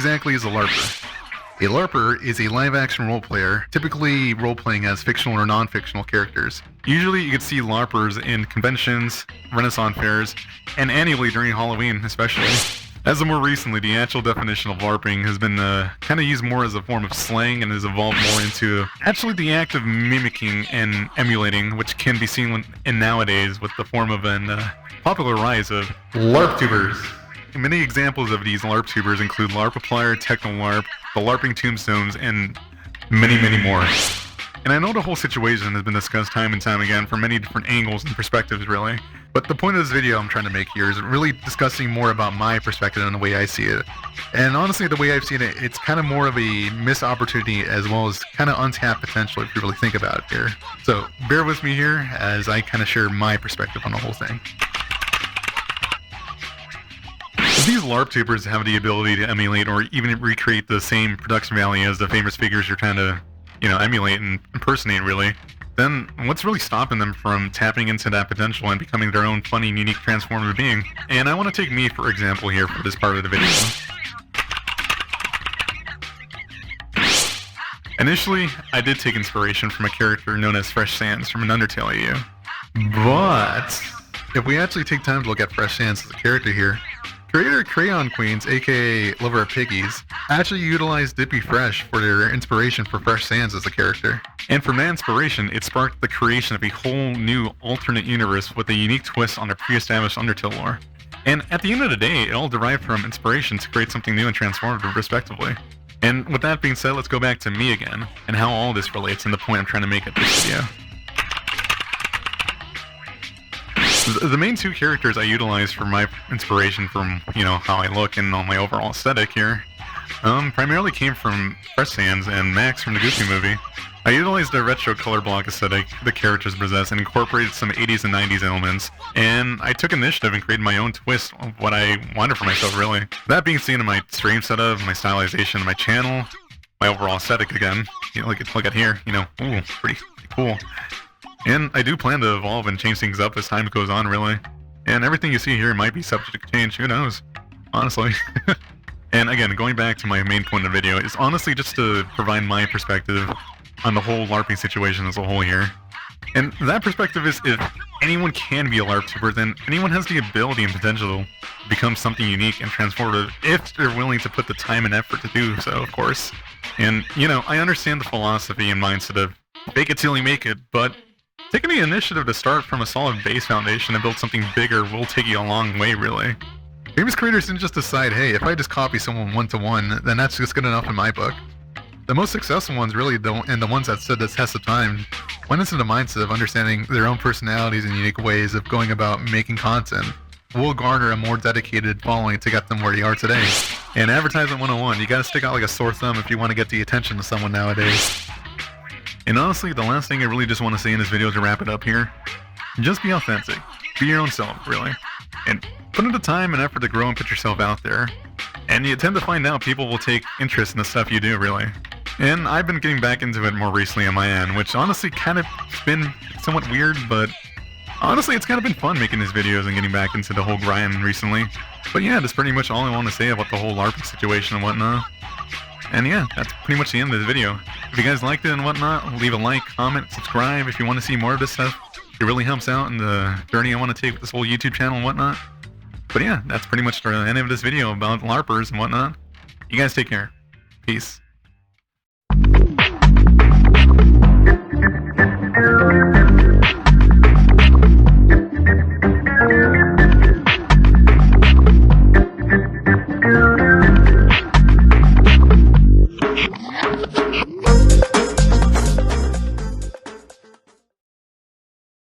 exactly is a Larper? A Larper is a live-action role player, typically role-playing as fictional or non-fictional characters. Usually you could see Larpers in conventions, Renaissance fairs, and annually during Halloween especially. As of more recently, the actual definition of LARPing has been kind of used more as a form of slang and has evolved more into actually the act of mimicking and emulating, which can be seen in nowadays with the form of an popular rise of Larptubers. Many examples of these Larptubers include Larpapplier, Techno-Larp, the Larping Tombstones, and many, many more. And I know the whole situation has been discussed time and time again from many different angles and perspectives, really. But the point of this video I'm trying to make here is really discussing more about my perspective and the way I see it. And honestly, the way I've seen it, it's kind of more of a missed opportunity as well as kind of untapped potential if you really think about it here. So bear with me here as I kind of share my perspective on the whole thing. These Larptubers have the ability to emulate or even recreate the same production value as the famous figures you're trying to, emulate and impersonate, really. Then what's really stopping them from tapping into that potential and becoming their own funny, unique, transformative being? And I want to take me, for example, here for this part of the video. Initially, I did take inspiration from a character known as Fresh Sands from an Undertale AU. But if we actually take time to look at Fresh Sands as a character here, creator Crayon Queens, aka Lover of Piggies, actually utilized Dippy Fresh for their inspiration for Fresh Sands as a character. And from that inspiration, it sparked the creation of a whole new alternate universe with a unique twist on their pre-established Undertale lore. And at the end of the day, it all derived from inspiration to create something new and transformative, respectively. And with that being said, let's go back to me again, and how all this relates and the point I'm trying to make at this video. The main two characters I utilized for my inspiration from, how I look and all my overall aesthetic here, primarily came from Fresh Sands and Max from the Goofy movie. I utilized the retro color block aesthetic the characters possess and incorporated some 80s and 90s elements, and I took initiative and created my own twist of what I wanted for myself, really. That being seen in my stream setup, my stylization, my channel, my overall aesthetic again, look at here, ooh, pretty cool. And I do plan to evolve and change things up as time goes on, really. And everything you see here might be subject to change, who knows? Honestly. And again, going back to my main point of the video, is honestly just to provide my perspective on the whole LARPing situation as a whole here. And that perspective is, if anyone can be a LARPtuber, then anyone has the ability and potential to become something unique and transformative if they're willing to put the time and effort to do so, of course. And, I understand the philosophy and mindset of fake it till you make it, but taking the initiative to start from a solid base foundation and build something bigger will take you a long way, really. Famous creators didn't just decide, hey, if I just copy someone one-to-one, then that's just good enough in my book. The most successful ones really don't, and the ones that stood the test of time, went into the mindset of understanding their own personalities and unique ways of going about making content. Will garner a more dedicated following to get them where they are today. And advertisement 101, you gotta stick out like a sore thumb if you want to get the attention of someone nowadays. And honestly, the last thing I really just want to say in this video to wrap it up here, just be authentic. Be your own self, really. And put in the time and effort to grow and put yourself out there. And you tend to find out people will take interest in the stuff you do, really. And I've been getting back into it more recently on my end, which honestly kind of been somewhat weird, but honestly it's kind of been fun making these videos and getting back into the whole grind recently. But yeah, that's pretty much all I want to say about the whole LARPing situation and whatnot. And yeah, that's pretty much the end of this video. If you guys liked it and whatnot, leave a like, comment, subscribe if you want to see more of this stuff. It really helps out in the journey I want to take with this whole YouTube channel and whatnot. But yeah, that's pretty much the end of this video about LARPers and whatnot. You guys take care. Peace.